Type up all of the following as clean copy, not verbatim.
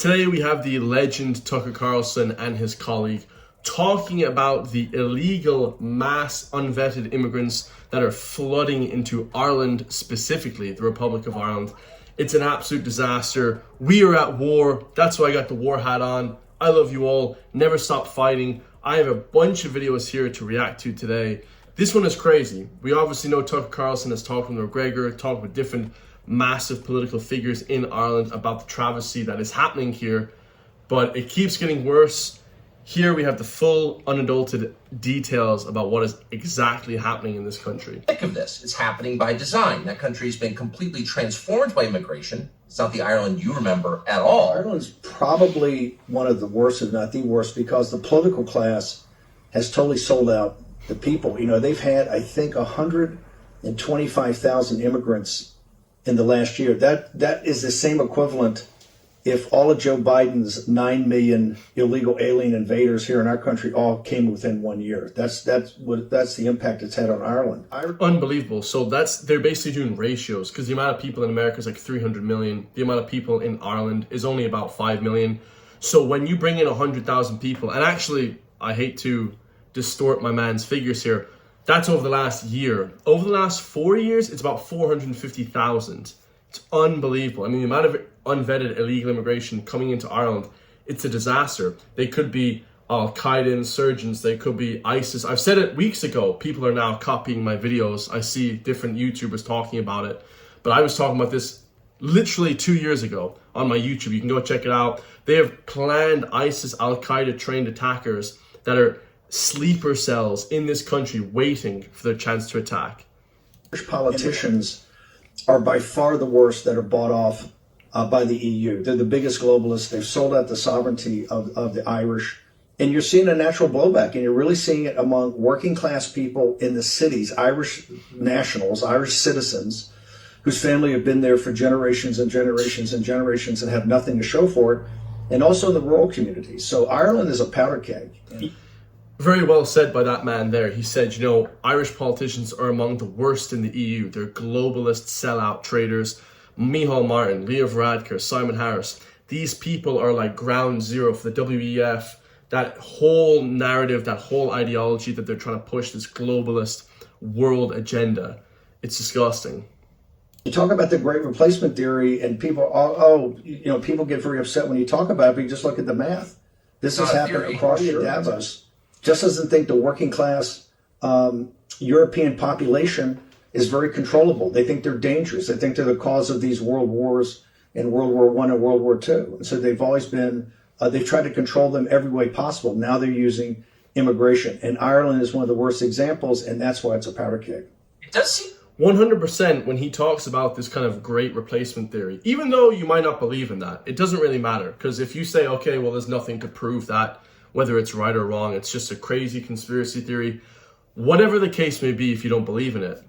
Today we have the legend Tucker Carlson and his colleague talking about the illegal mass unvetted immigrants that are flooding into Ireland, specifically the Republic of Ireland. It's an absolute disaster. We are at war. That's why I got the war hat on. I love you all. Never stop fighting. I have a bunch of videos here to react to today. This one is crazy. We obviously know Tucker Carlson has talked with McGregor, talked with different massive political figures in Ireland about the travesty that is happening here, but it keeps getting worse. Here we have the full unadulterated details about what is exactly happening in this country. Think of this, it's happening by design. That country's been completely transformed by immigration. It's not the Ireland you remember at all. Ireland's probably one of the worst, if not the worst, because the political class has totally sold out the people. You know, they've had, I think, 125,000 immigrants in the last year. That is the same equivalent if all of Joe Biden's 9 million illegal alien invaders here in our country all came within 1 year. That's the impact it's had on Ireland. Unbelievable. So they're basically doing ratios, because the amount of people in America is like 300 million. The amount of people in Ireland is only about 5 million. So when you bring in 100,000 people, and actually I hate to distort my man's figures here, that's over the last year. Over the last 4 years, it's about 450,000. It's unbelievable. I mean, the amount of unvetted illegal immigration coming into Ireland, it's a disaster. They could be Al-Qaeda insurgents. They could be ISIS. I've said it weeks ago. People are now copying my videos. I see different YouTubers talking about it. But I was talking about this literally 2 years ago on my YouTube. You can go check it out. They have planned ISIS, Al-Qaeda trained attackers that are sleeper cells in this country waiting for their chance to attack. Irish politicians are by far the worst that are bought off by the EU. They're the biggest globalists. They've sold out the sovereignty of the Irish. And you're seeing a natural blowback, and you're really seeing it among working class people in the cities, Irish nationals, Irish citizens, whose family have been there for generations and generations and generations and have nothing to show for it, and also in the rural communities. So Ireland is a powder keg. Very well said by that man there. He said, you know, Irish politicians are among the worst in the EU. They're globalist sellout traitors. Micheál Martin, Leo Varadkar, Simon Harris. These people are like ground zero for the WEF. That whole narrative, that whole ideology that they're trying to push, this globalist world agenda. It's disgusting. You talk about the great replacement theory, and people, people get very upset when you talk about it, but you just look at the math. This has happened across Davos. Just doesn't think the working class European population is very controllable. They think they're dangerous. They think they're the cause of these world wars in World War I and World War II. And so they've always been, they've tried to control them every way possible. Now they're using immigration. And Ireland is one of the worst examples, and that's why it's a powder keg. It does seem 100% when he talks about this kind of great replacement theory, even though you might not believe in that, it doesn't really matter. Because if you say, okay, well, there's nothing to prove that, whether it's right or wrong, it's just a crazy conspiracy theory. Whatever the case may be, if you don't believe in it,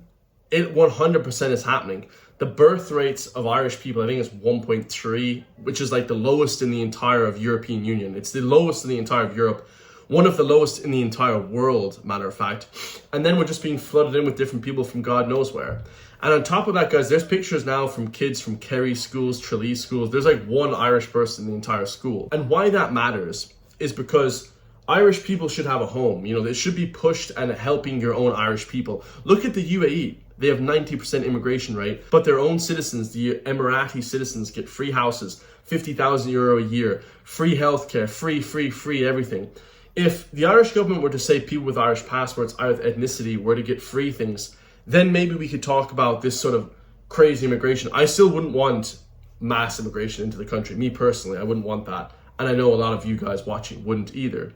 it 100% is happening. The birth rates of Irish people, I think it's 1.3, which is like the lowest in the entire of European Union. It's the lowest in the entire of Europe, one of the lowest in the entire world, matter of fact. And then we're just being flooded in with different people from God knows where. And on top of that, guys, there's pictures now from kids from Kerry schools, Tralee schools. There's like one Irish person in the entire school. And why that matters is because Irish people should have a home. You know, they should be pushed and helping your own Irish people. Look at the UAE. They have 90% immigration rate, but their own citizens, the Emirati citizens, get free houses, 50,000 euro a year, free healthcare, free everything. If the Irish government were to say people with Irish passports, either ethnicity, were to get free things, then maybe we could talk about this sort of crazy immigration. I still wouldn't want mass immigration into the country. Me personally, I wouldn't want that. And I know a lot of you guys watching wouldn't either.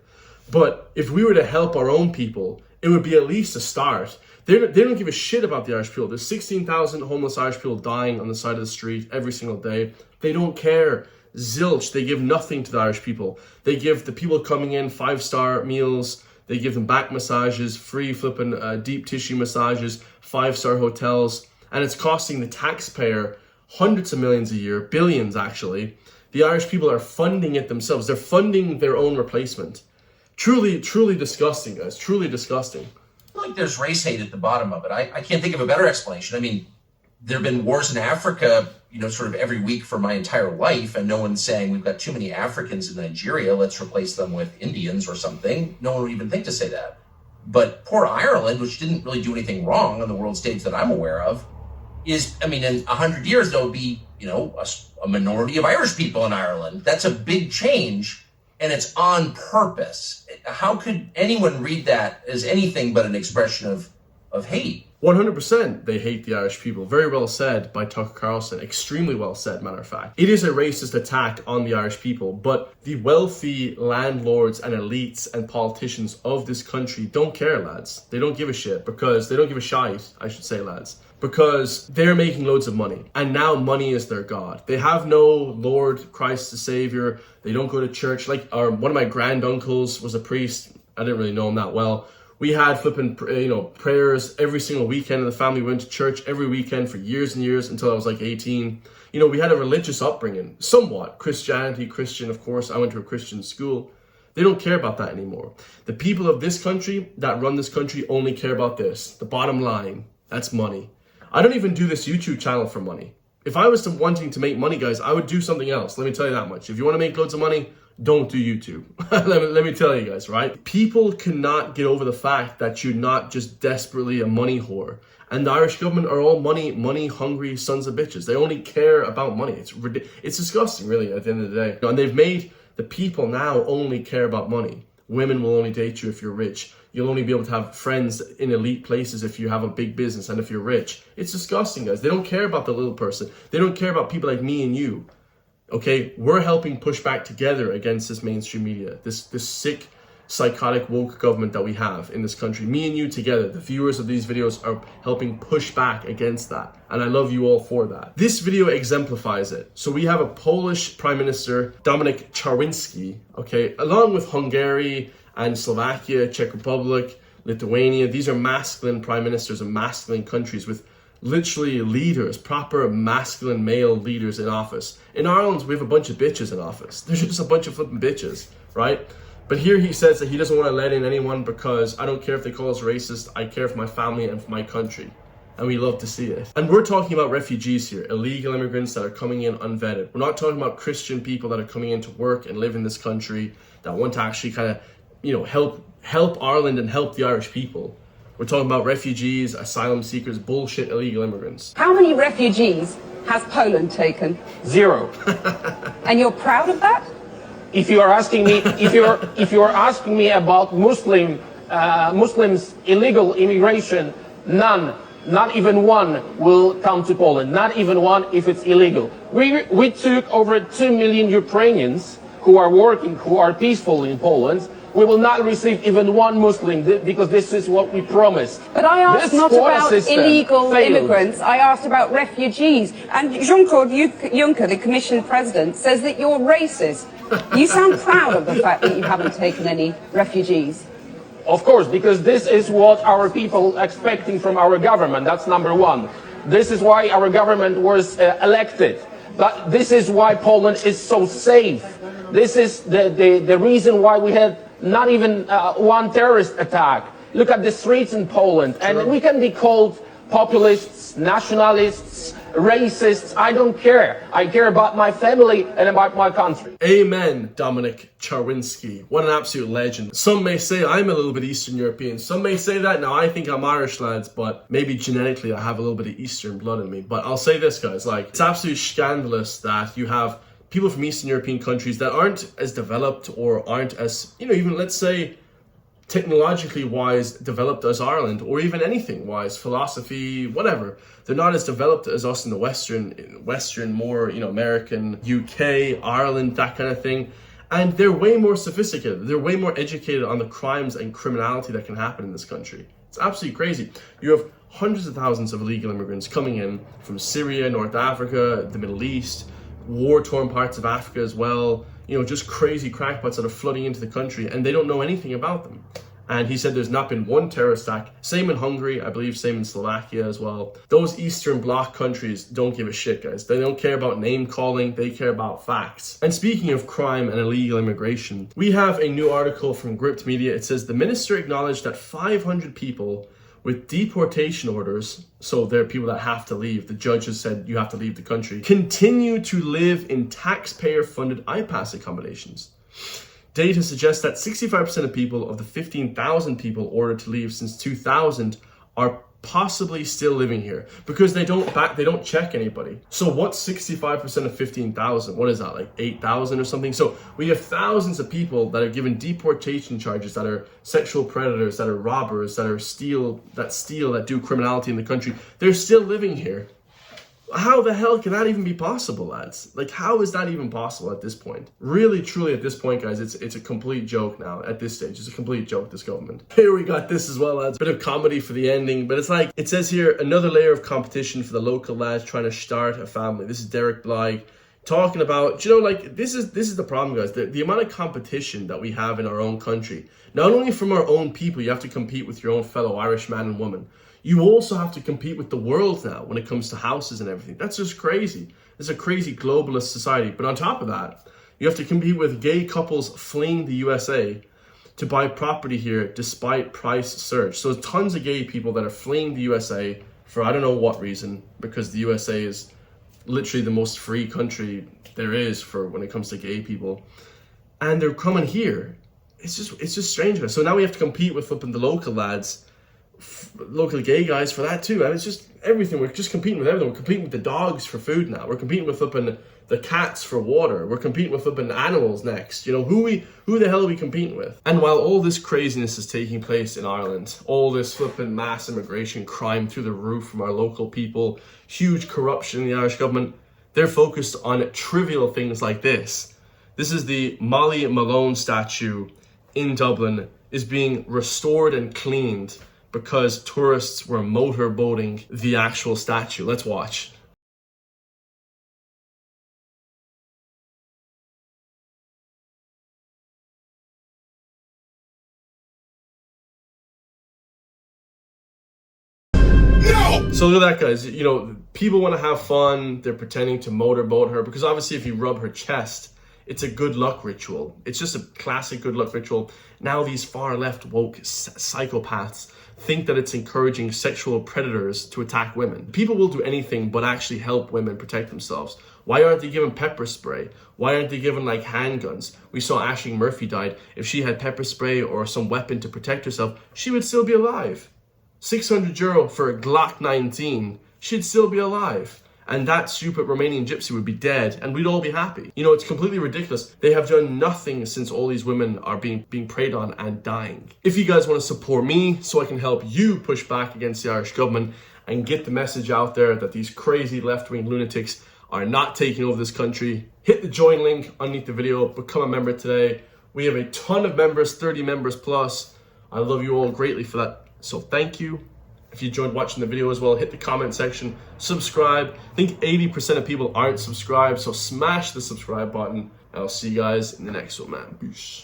But if we were to help our own people, it would be at least a start. They don't give a shit about the Irish people. There's 16,000 homeless Irish people dying on the side of the street every single day. They don't care. Zilch. They give nothing to the Irish people. They give the people coming in 5-star meals. They give them back massages, free flipping deep tissue massages, 5-star hotels. And it's costing the taxpayer hundreds of millions a year, billions actually. The Irish people are funding it themselves. They're funding their own replacement. Truly disgusting, guys. Truly disgusting. like there's race hate at the bottom of it. I can't think of a better explanation. I mean, there have been wars in Africa, sort of every week for my entire life, and no one's saying we've got too many Africans in Nigeria, let's replace them with Indians or something. No one would even think to say that. But poor Ireland, which didn't really do anything wrong on the world stage that I'm aware of, is, in 100 years, there'll be, a minority of Irish people in Ireland. That's a big change, and it's on purpose. How could anyone read that as anything but an expression of hate? 100% they hate the Irish people. Very well said by Tucker Carlson. Extremely well said, matter of fact. It is a racist attack on the Irish people, but the wealthy landlords and elites and politicians of this country don't care, lads. They don't give a shit, because they don't give a shite, I should say, lads. Because they're making loads of money, and now money is their god. They have no Lord Christ the Savior. They don't go to church. Like one of my granduncles was a priest. I didn't really know him that well. We had flipping, prayers every single weekend in the family. We went to church every weekend for years and years until I was like 18. We had a religious upbringing, somewhat. Christian, of course. I went to a Christian school. They don't care about that anymore. The people of this country that run this country only care about this. The bottom line, that's money. I don't even do this YouTube channel for money. If I was wanting to make money, guys, I would do something else. Let me tell you that much. If you want to make loads of money, don't do YouTube. let me tell you guys, right? People cannot get over the fact that you're not just desperately a money whore. And the Irish government are all money hungry sons of bitches. They only care about money. It's disgusting, really, at the end of the day. And they've made the people now only care about money. Women will only date you if you're rich. You'll only be able to have friends in elite places if you have a big business and if you're rich. It's disgusting, guys. They don't care about the little person. They don't care about people like me and you. Okay, we're helping push back together against this mainstream media, this sick, psychotic, woke government that we have in this country. Me and you together, the viewers of these videos, are helping push back against that. And I love you all for that. This video exemplifies it. So we have a Polish Prime Minister, Dominik Czarnecki, okay, along with Hungary and Slovakia, Czech Republic, Lithuania. These are masculine prime ministers of masculine countries with literally leaders, proper masculine male leaders in office. In Ireland, we have a bunch of bitches in office. There's just a bunch of flipping bitches, right? But here he says that he doesn't want to let in anyone because I don't care if they call us racist. I care for my family and for my country. And we love to see it. And we're talking about refugees here, illegal immigrants that are coming in unvetted. We're not talking about Christian people that are coming in to work and live in this country that want to actually kind of, help Ireland and help the Irish people. We're talking about refugees, asylum seekers, bullshit illegal immigrants. How many refugees has Poland taken? 0. And you're proud of that? If you are asking me, if you are asking me about Muslims illegal immigration, none, not even one will come to Poland. Not even one if it's illegal. We took over 2 million Ukrainians who are working, who are peaceful in Poland. We will not receive even one Muslim because this is what we promised. But I asked not about illegal immigrants, I asked about refugees. And Jean-Claude Juncker, the Commission President, says that you're racist. You sound proud of the fact that you haven't taken any refugees. Of course, because this is what our people are expecting from our government. That's number one. This is why our government was elected. But this is why Poland is so safe. This is the reason why we had not even one terrorist attack. Look at the streets in Poland. And we can be called populists, nationalists, racists. I don't care. I care about my family and about my country. Amen, Dominik Czarnecki. What an absolute legend. Some may say I'm a little bit Eastern European. Some may say that. Now, I think I'm Irish, lads, but maybe genetically I have a little bit of Eastern blood in me. But I'll say this, guys, it's absolutely scandalous that you have people from Eastern European countries that aren't as developed or aren't as, even let's say, technologically wise developed as Ireland, or even anything wise, philosophy, whatever. They're not as developed as us in the Western, more, American, UK, Ireland, that kind of thing. And they're way more sophisticated. They're way more educated on the crimes and criminality that can happen in this country. It's absolutely crazy. You have hundreds of thousands of illegal immigrants coming in from Syria, North Africa, the Middle East, war-torn parts of Africa as well, just crazy crackpots that are flooding into the country, and they don't know anything about them. And he said there's not been one terrorist attack. Same in Hungary, I believe, same in Slovakia as well. Those Eastern Bloc countries don't give a shit, guys. They don't care about name calling, they care about facts. And speaking of crime and illegal immigration, we have a new article from Gripped Media. It says the minister acknowledged that 500 people with deportation orders, so there are people that have to leave, the judges said you have to leave the country, continue to live in taxpayer-funded IPAS accommodations. Data suggests that 65% of people of the 15,000 people ordered to leave since 2000 are possibly still living here because they don't check anybody. So what's 65% of 15,000? What is that, like 8,000 or something? So we have thousands of people that are given deportation charges, that are sexual predators, that are robbers, that do criminality in the country. They're still living here. How the hell can that even be possible, lads? Like, how is that even possible at this point? Really, truly, at this point, guys, it's a complete joke now. At this stage, it's a complete joke, this government. Here we got this as well, lads. Bit of comedy for the ending, but it's like, it says here, another layer of competition for the local lads trying to start a family. This is Derek Bly talking about, you know, like, this is the problem, guys. The amount of competition that we have in our own country, not only from our own people, you have to compete with your own fellow Irish man and woman. You also have to compete with the world now when it comes to houses and everything. That's just crazy. It's a crazy globalist society. But on top of that, you have to compete with gay couples fleeing the USA to buy property here despite price surge. So there's tons of gay people that are fleeing the USA for I don't know what reason, because the USA is literally the most free country there is for when it comes to gay people. And they're coming here. It's just strange. So now we have to compete with flipping the local lads, local gay guys for that too. And it's just everything. We're just competing with everything. We're competing with the dogs for food now. We're competing with flipping the cats for water. We're competing with flipping animals next. You know, who the hell are we competing with? And while all this craziness is taking place in Ireland, all this flipping mass immigration crime through the roof from our local people, huge corruption in the Irish government, they're focused on trivial things like this. This is the Molly Malone statue in Dublin is being restored and cleaned because tourists were motorboating the actual statue. Let's watch. No! So look at that, guys. You know, people want to have fun. They're pretending to motorboat her because obviously if you rub her chest, it's a good luck ritual. It's just a classic good luck ritual. Now these far left woke psychopaths think that it's encouraging sexual predators to attack women. People will do anything but actually help women protect themselves. Why aren't they given pepper spray? Why aren't they given like handguns? We saw Aisling Murphy died. If she had pepper spray or some weapon to protect herself, she would still be alive. 600 euro for a Glock 19, she'd still be alive. And that stupid Romanian gypsy would be dead and we'd all be happy. You know, it's completely ridiculous. They have done nothing since all these women are being preyed on and dying. If you guys want to support me so I can help you push back against the Irish government and get the message out there that these crazy left-wing lunatics are not taking over this country, hit the join link underneath the video, become a member today. We have a ton of members, 30 members plus. I love you all greatly for that. So thank you. If you enjoyed watching the video as well, hit the comment section, subscribe. I think 80% of people aren't subscribed, so smash the subscribe button. And I'll see you guys in the next one, man. Peace.